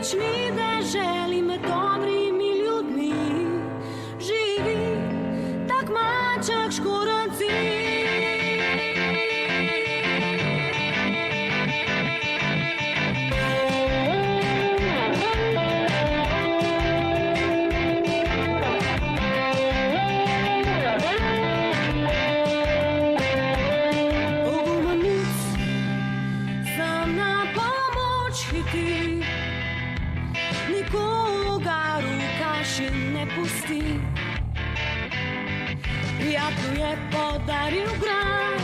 srečni deželi med dobrimi ljudmi živi tak maček škorenci. Prijatelj je podaril grad,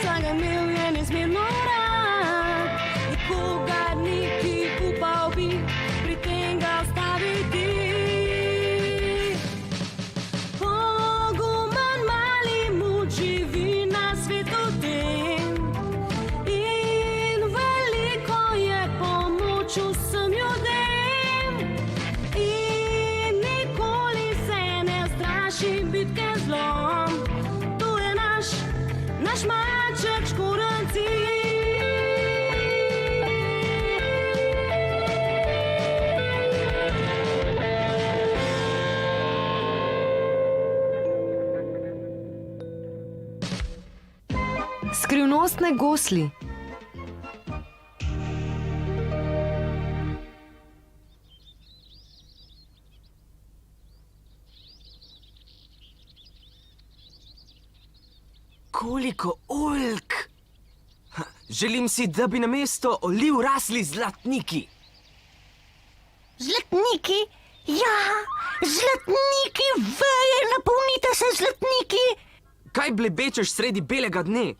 saj ga imel je nezmerno rad. Nikogar ni, ki upal bi pri tem ga ustaviti. Pogumen mali muč živi na svetu tem in veliko je pomoč vsem ljudem. In nikoli se ne straši bitke zlom. Tu je naš maček škorenci. Skrivnostne gosli. Koliko oljk! Želim si, da bi namesto oliv rasli zlatniki. Zlatniki? Ja, zlatniki, veje, napolnite se zlatniki. Kaj blebečeš sredi belega dne?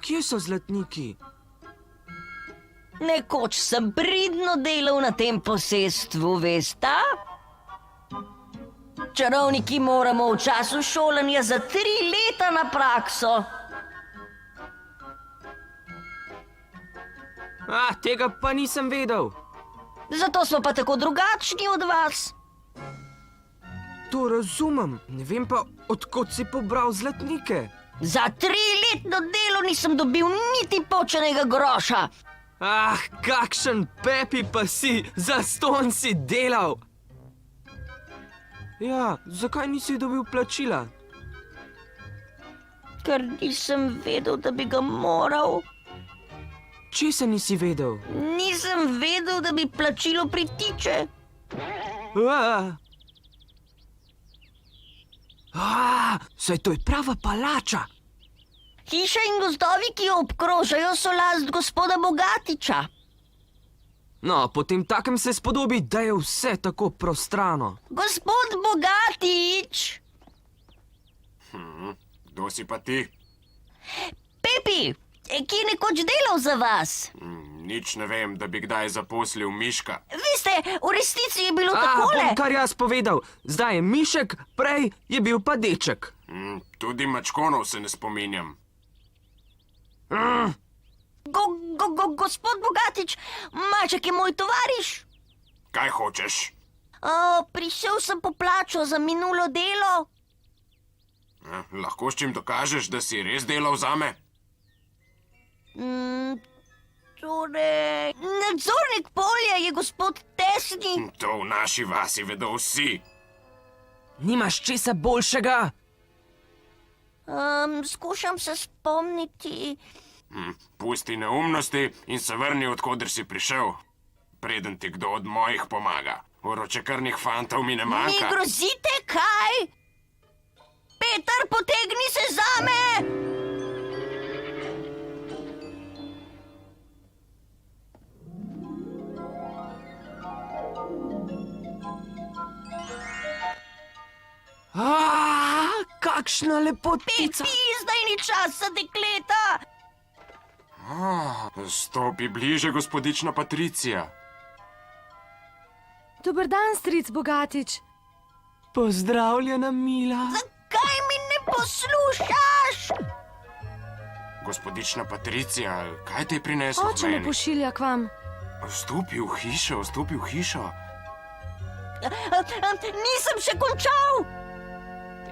Kje so zlatniki? Nekoč sem pridno delal na tem posestvu, veste? Čarovniki moramo v času šolanja za 3 leta na prakso. Tega pa nisem vedel. Zato smo pa tako drugačni od vas. To razumem, ne vem pa, odkot si pobral zlatnike. Za 3-letno delo nisem dobil niti počenega groša. Kakšen Pepi pa si, zastonj si delal. Ja, zakaj nisi dobil plačila? Ker nisem vedel, da bi ga moral. Česa nisi vedel? Nisem vedel, da bi plačilo pritiče. Saj to je prava palača. Hiša in gozdovi, ki jo obkrožajo, so last gospoda Bogatiča. No, potem takem se spodobi, da je vse tako prostrano. Gospod Bogatič! Kdo si pa ti? Pepi, ki je nekoč delal za vas. Nič ne vem, da bi kdaj zaposlil Miška. Veste, v resnici je bilo takole. Bom kar jaz povedal. Zdaj je Mišek, prej je bil pa deček. Tudi mačkonov se ne spominjam. Gospod Bogatič, maček je moj tovariš. Kaj hočeš? Prišel sem po plačo za minulo delo. Lahko s čim dokažeš, da si res delal zame? Torej, nadzornik polja je gospod Tesni. To v naši vasi vedo vsi. Nimaš česa boljšega? Skušam se spomniti. Pusti neumnosti in se vrni, odkoder si prišel. Preden ti kdo od mojih pomaga. Vročekrvnih fantov mi ne manjka. Mi grozite, kaj? Peter, potegni se zame! Kakšna lepotica! Pepi, zdaj ni čas za dekleta! Stopi bliže, gospodična Patricija. Dober dan, stric Bogatič. Pozdravljena, Mila. Zakaj mi ne poslušaš? Gospodična Patricija, kaj te je prineslo Oče me pošilja k vam. Vstopi v hišo, vstopi v hišo. Nisem še končal!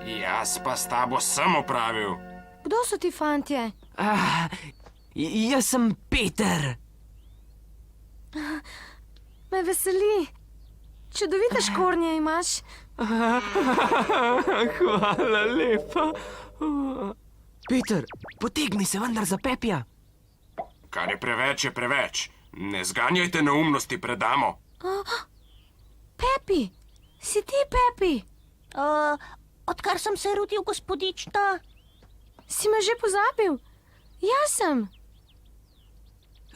Jaz pa s tabo sem opravil. Kdo so ti fantje? Jaz sem Peter. Me veseli. Čudovite škornje imaš. Hvala lepa. Peter, potegni se vendar za Pepija. Kar je preveč. Ne zganjajte neumnosti pred damo. Pepi, si ti Pepi? Odkar sem se rodil, gospodična? Si me že pozabil? Jaz sem.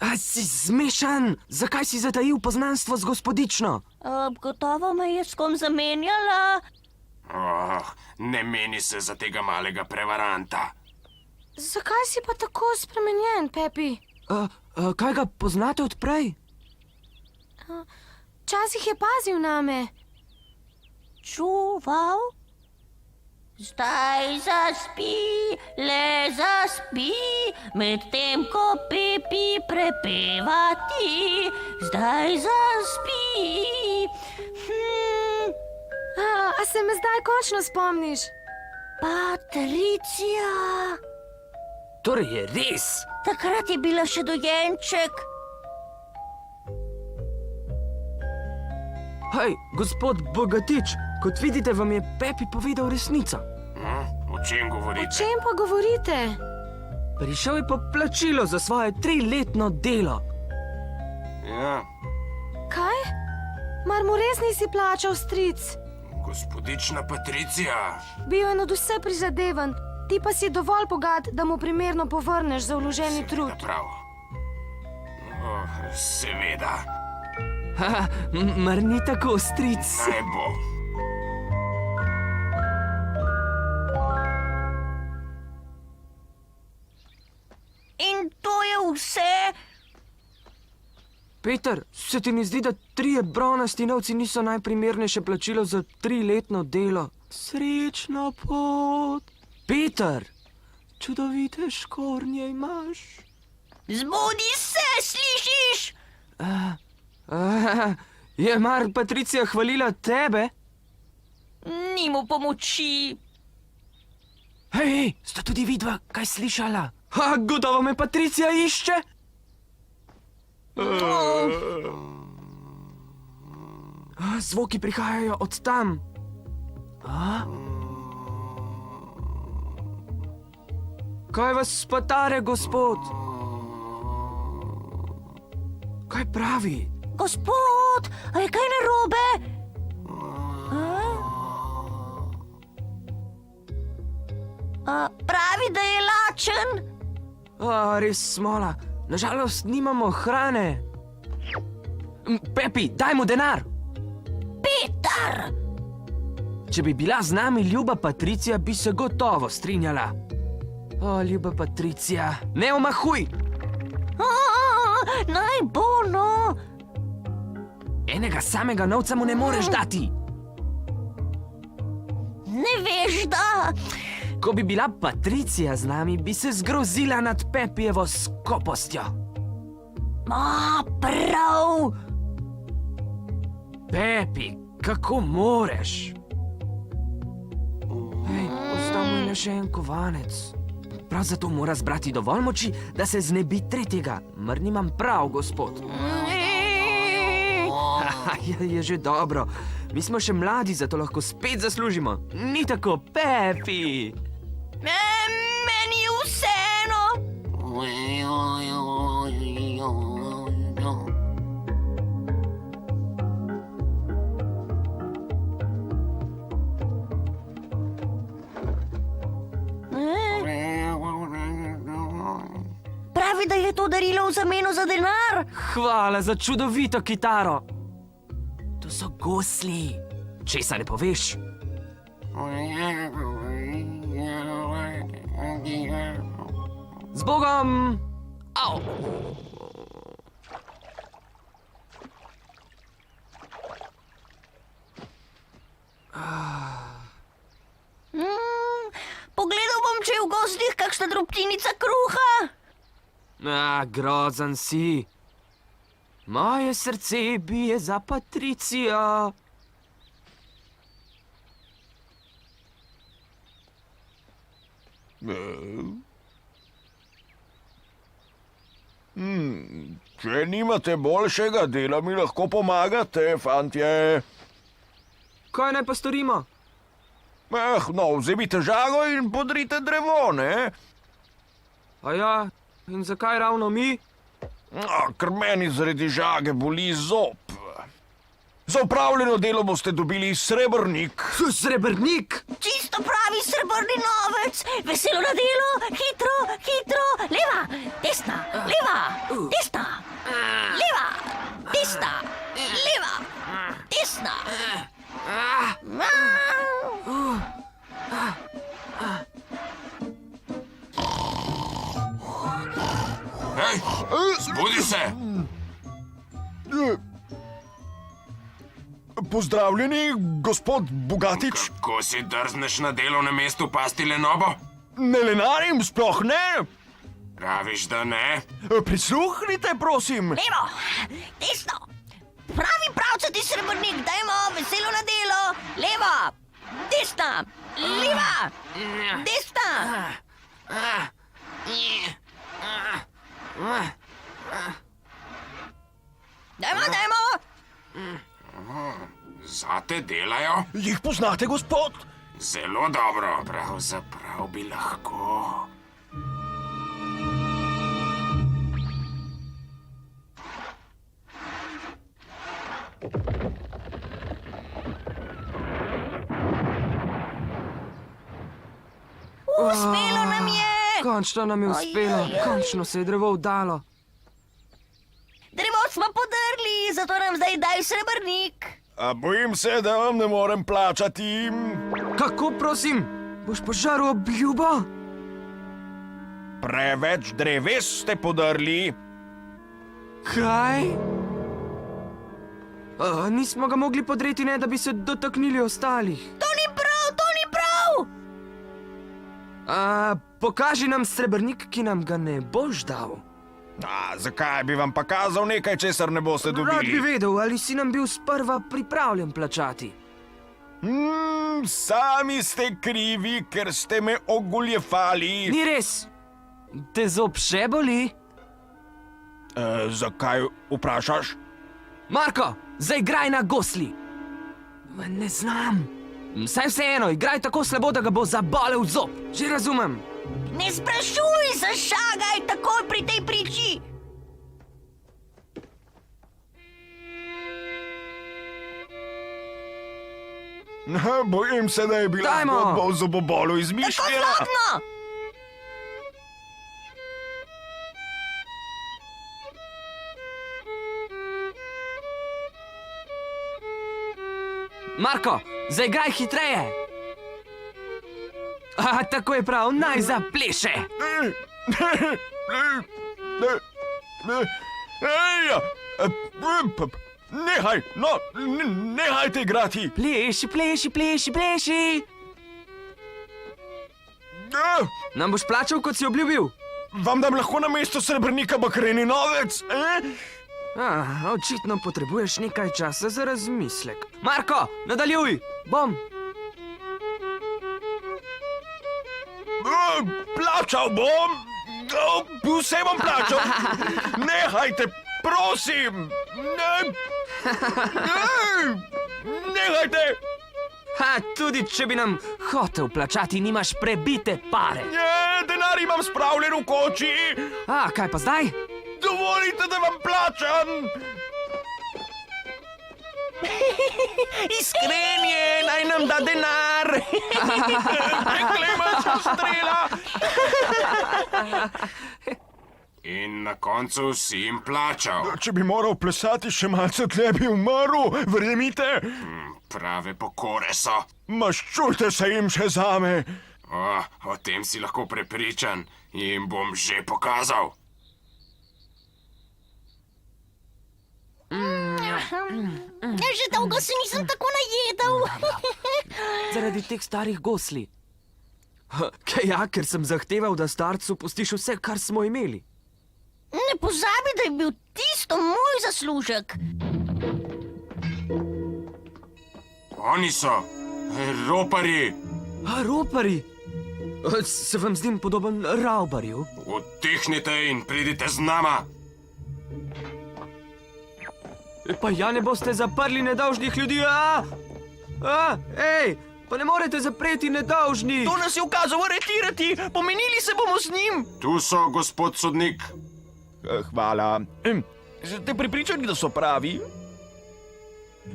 A si zmešan? Zakaj si zatajil poznanstvo z gospodično? Gotovo me je s kom zamenjala. Ne meni se za tega malega prevaranta. Zakaj si pa tako spremenjen, Pepi? Kaj ga poznate od prej? Včasih je pazil name. Čuval? Zdaj zaspi, le zaspi, medtem ko Pepi prepeva ti. Zdaj zaspi. A se me zdaj končno spomniš? Patricija. Torej je res. Takrat je bila še dojenček. Hej, gospod Bogatič, kot vidite, vam je Pepi povedal resnico. O čem O govorite? čem pa govorite? Prišel je po plačilo za svoje 3-letno delo. Ja, Kaj? Mar mu res nisi plačal, stric? gospodična Patricija. Bil je nadvse prizadevan, ti pa si dovolj bogat, da mu primerno povrneš za vloženi trud. Seveda prav. Seveda. Mar ni tako, stric? Naj bo. In to je vse? Peter, se ti ne zdi, da 3 bronasti novci niso najprimernejše plačilo za 3-letno delo? Srečna pot. Peter, čudovite škornje imaš. Zbudi se, slišiš? Je mar Patricija hvalila tebe? Ni mu pomoči. Hej, sta tudi vidva kaj slišala? Gotovo me Patricija išče? Zvoki prihajajo od tam. Kaj vas spatare, gospod? Kaj pravi? Gospod, a je kaj narobe? Pravi, da je lačen. Res smola. Nažalost, nimamo hrane. Pepi, daj mu denar. Peter! Če bi bila z nami ljuba Patricija, bi se gotovo strinjala. O, ljuba Patricija, ne omahuj! Naj bo, no. Enega samega novca mu ne moreš dati. Ne veš, da... Ko bi bila Patricija z nami, bi se zgrozila nad Pepijevo skopostjo. Prav. Pepi, kako moreš? Hej, ostal mu je le še en kovanec. Prav zato mora zbrati dovolj moči, da se znebi tretjega. Mar nimam prav, gospod? Je že dobro. Mi smo še mladi, zato lahko spet zaslužimo. Ni tako, Pepi! Meni je vseeno. Pravi, da je to darilo v zameno za denar. Hvala za čudovito kitaro. To so gosli. Česa ne poveš? Z Bogom! Au! Pogledal bom, če je v gozdih kakšna drobtinica kruha. Grozen si. Moje srce bije za Patricijo. Če nimate boljšega dela, mi lahko pomagate, fantje. Kaj naj pa storimo? No, vzemite žago in podrite drevo, ne? A ja, in zakaj ravno mi? Ker meni zaradi žage boli zob. Za upravljeno delo boste dobili srebrnik. Srebrnik! Čisto pravi srebrni novec, veselo na delo, hitro, hitro, leva, desna, leva, desna, leva, desna, leva, desna. Hej, zbudi se! Pozdravljeni, gospod Bogatič. Ko si drzneš na delovnem mestu pasti lenobo? Ne lenarim, sploh ne. Praviš, da ne? Prisluhnite, prosim. Levo, desno, pravi pravcati srebrnik, dajmo, veselo na delo, leva, desna, leva, desna. Dajmo. Zate delajo? Jih poznate, gospod? Zelo dobro, pravzaprav bi lahko. Uspelo nam je. Končno nam je uspelo, končno se je drevo vdalo. Drevo smo podrli, zato nam zdaj daj srebrnik. A bojim se, da vam ne morem plačati. Kako, prosim? Boš požaril obljubo? Preveč dreves ste podrli. Kaj? Nismo ga mogli podreti, ne da bi se dotaknili ostalih. To ni prav. Pokaži nam srebrnik, ki nam ga ne boš dal. Zakaj bi vam pa kazal nekaj, česar ne boste Rad bi dobili? vedel, ali si nam bil sprva pripravljen plačati. Sami ste krivi, ker ste me ogoljefali. Ni res. Te zob še boli? Zakaj vprašaš? Marko, zaigraj na gosli. Ne znam. Saj vseeno, igraj tako slabo, da ga bo zabolel zob. Že razumem. Ne sprašuj, zašagaj takoj pri tej priči. Bojim se, da je bila Dajmo. zgodba o zobobolu Tako izmišljena. zlobno. Marko, zaigraj hitreje. Tako je prav, naj zapleše. Nehaj, nehajte igrati. Pleši, pleši, pleši, pleši. Nam boš plačal, kot si obljubil? Vam dam lahko na mesto srebrnika bakreni novec? Očitno potrebuješ nekaj časa za razmislek. Marko, nadaljuj, bom. Plačal bom. Vse bom plačal. Nehajte, prosim. Nehajte. Tudi če bi nam hotel plačati, nimaš prebite pare. Denar imam spravljen v koči. Kaj pa zdaj? Dovolite, da vam plačam. Iskren je, naj nam da denar. Preklemača strela. In na koncu si jim plačal. Če bi moral plesati še malce tle, bi umrl, verjemite. Prave pokore so. Maščujte se jim še zame. O tem si lahko prepričan. Jim bom že pokazal. Že dolgo se nisem tako najedel. Zaradi teh starih gosli. Ker sem zahteval, da starcu pustiš vse, kar smo imeli. Ne pozabi, da je bil tisto moj zaslužek. Oni so roparji. Ropari? Se vam zdim podoben ravbarju? Utihnite in pridite z nama. Pa ja ne boste zaprli nedolžnih ljudi, Ej, pa ne morete zapreti nedolžnih! To nas je ukazal aretirati, pomenili se bomo z njim. Tu so, gospod sodnik. Hvala. Ste pripričani, da so pravi?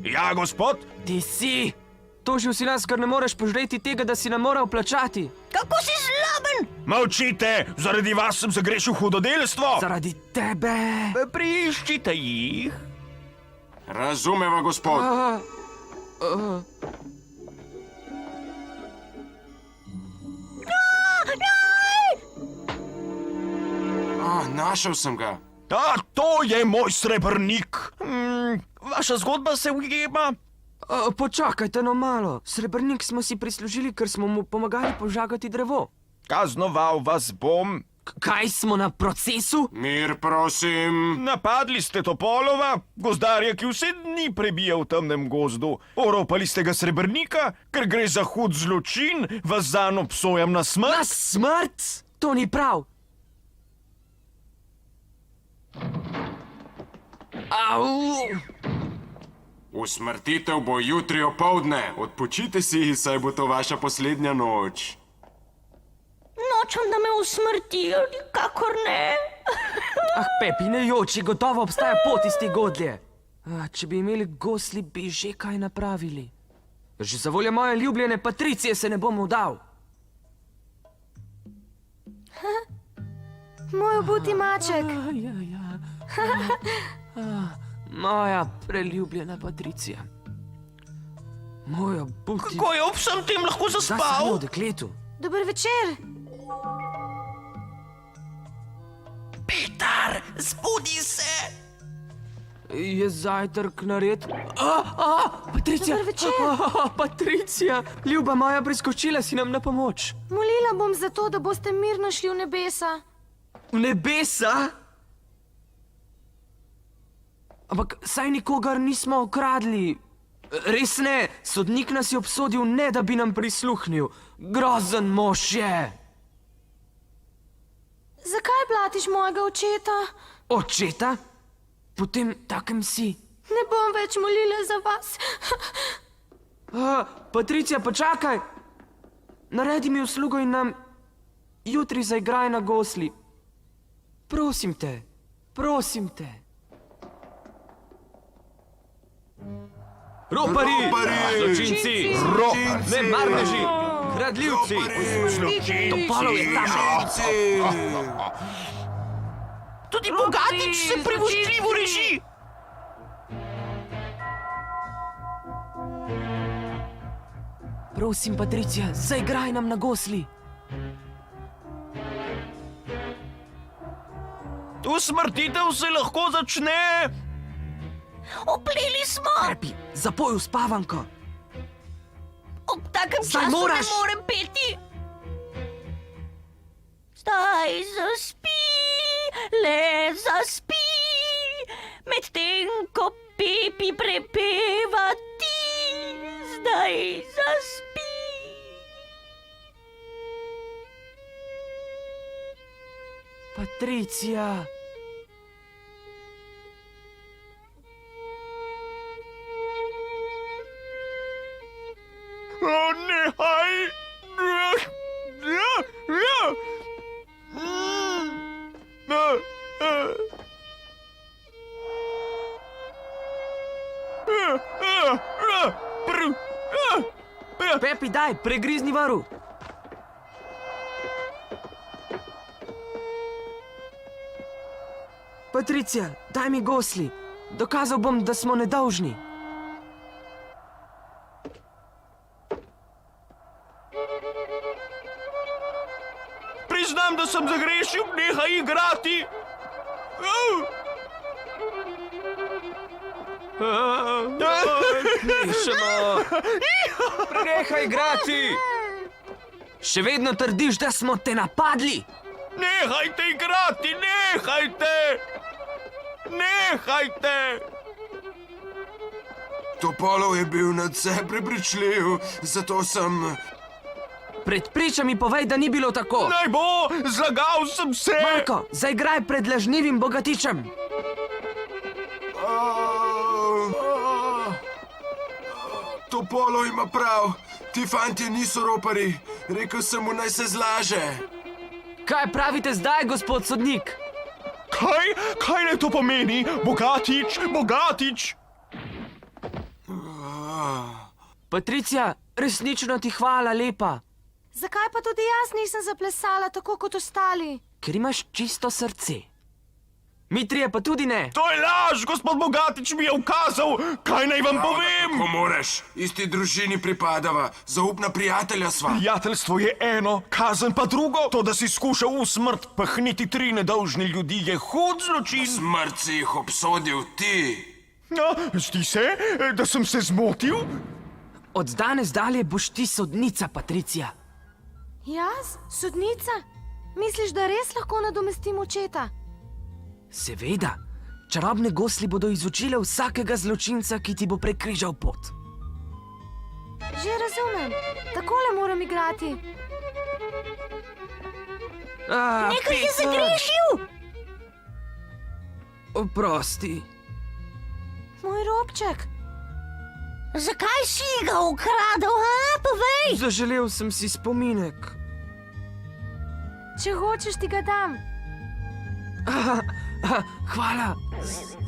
Ja, gospod. Ti si! Tožil si nas, ker ne moreš požreti tega, da si nam moral plačati. Kako si zloben? Molčite, zaradi vas sem zagrešil hudodelstvo. Zaradi tebe! Priščite jih. Razumeva, gospod. Našel sem ga. To je moj srebrnik. Vaša zgodba se ujema. Počakajte no malo. Srebrnik smo si prislužili, ker smo mu pomagali požagati drevo. Kaznoval vas bom. Kaj smo na procesu? Mir, prosim. Napadli ste Topolova, gozdarja, ki vse dni prebija v temnem gozdu. Oropali ste ga srebrnika, ker gre za hud zločin, vas zanj obsojam na smrt. Na smrt? To ni prav. Au! Usmrtitev bo jutri opoldne. Odpočite si, saj bo to vaša poslednja noč. Nočem, da me usmrtijo, nikakor ne. Pepi, ne joči, gotovo obstaja pot iz te godlje. Če bi imeli gosli, bi že kaj napravili. Že za voljo moje ljubljene Patricije se ne bom vdal. Moj obuti maček. Moja preljubljena Patricija. Moj obuti... Ko je ob vsem tem lahko Zdaj samo zaspal? dekletu. Dober večer. Petar, zbudi se! Je zajtrk nared? Patricija! Dober večer. Patricija! Ljuba moja, priskočila si nam na pomoč. Molila bom za to, da boste mirno šli v nebesa. V nebesa? Ampak saj nikogar nismo okradli. Res ne, sodnik nas je obsodil, ne da bi nam prisluhnil. Grozen mož je. Zakaj blatiš mojega očeta? Očeta? Potem takem si. Ne bom več molila za vas. Patricija, počakaj. Naredi mi uslugo in nam jutri zaigraj na gosli. Prosim te, prosim te. Ropari! Zločinci! Nemarneži! Kradljivci! Topolov je tam! Tudi Bogatič se privoščljivo reži. Prosim, Patricija, zaigraj nam na gosli. Usmrtitev se lahko začne. Opleli smo. Pepi, zapoj uspavanko. Ob takem Zdaj času moraš. ne morem peti. Zdaj zaspi, le zaspi, medtem ko Pepi prepeva ti. Zdaj zaspi. Patricija. Nehaj! Pepi, daj, pregrizni varu. Patricija, daj mi gosli. Dokazal bom, da smo nedolžni. Priznam, da sem zagrešil, nehaj igrati. Nehaj igrati! Še vedno trdiš, da smo te napadli? Nehajte igrati, nehajte! Nehajte! Topolov je bil nadvse prepričljiv, zato sem... Pred pričami povej, da ni bilo tako. Naj bo, zlagal sem se! Marko, zaigraj pred lažnivim Bogatičem. Topolo ima prav, ti fantje niso ropari. Rekel sem mu, naj se zlaže. Kaj pravite zdaj, gospod sodnik? Kaj naj to pomeni? Bogatič, Bogatič! Patricija, resnično ti hvala lepa, Zakaj pa tudi jaz nisem zaplesala tako kot ostali? ker imaš čisto srce. Mi trije pa tudi ne. To je laž, gospod Bogatič mi je ukazal. Kaj naj vam povem? Ko moreš, isti družini pripadava, zaupna prijatelja sva. Prijateljstvo je eno, kazen pa drugo. To, da si skušal v smrt pahniti 3 nedolžne ljudi, je hud zločin. Smrt si jih obsodil ti. No, zdi se, da sem se zmotil. Od danes dalje boš ti sodnica, Patricija. Jaz? Sodnica? Misliš, da res lahko nadomestim očeta? Seveda, čarobne gosli bodo izučile vsakega zločinca, ki ti bo prekrižal pot. Že razumem. Takole moram igrati. Nekaj je zagrešil! Oprosti. Moj robček. Zakaj si ga ukradel, ha? Povej! Zaželel sem si spominek. Če hočeš, ti ga dam. Hvala.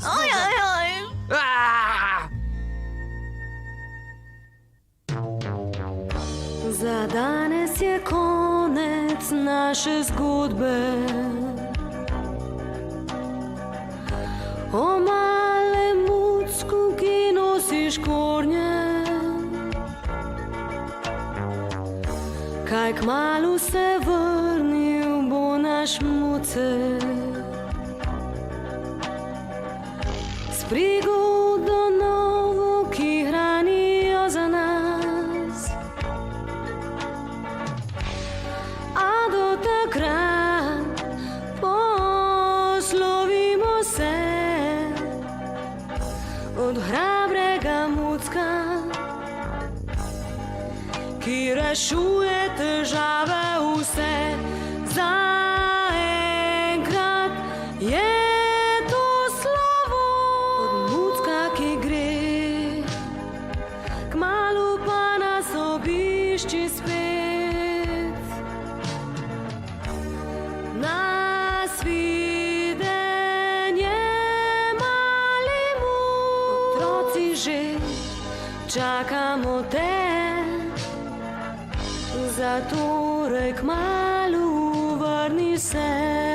Oj, oj, oj! Ah! Za danes je konec naše zgodbe. O malem mucku, ki nosi škornje. Kaj kmalu se vrnil bo naš mucek. S prigodo novo, ki hranijo za nas. A do takrat poslovimo se od hrabrega mucka, ki rešuje težave vse. Zaenkrat je to slovo od mucka, ki gre, kmalu pa nas obišči spet. Nasvidenje, mali muc, otroci že čakamo te. Zatorej kmalu vrni se.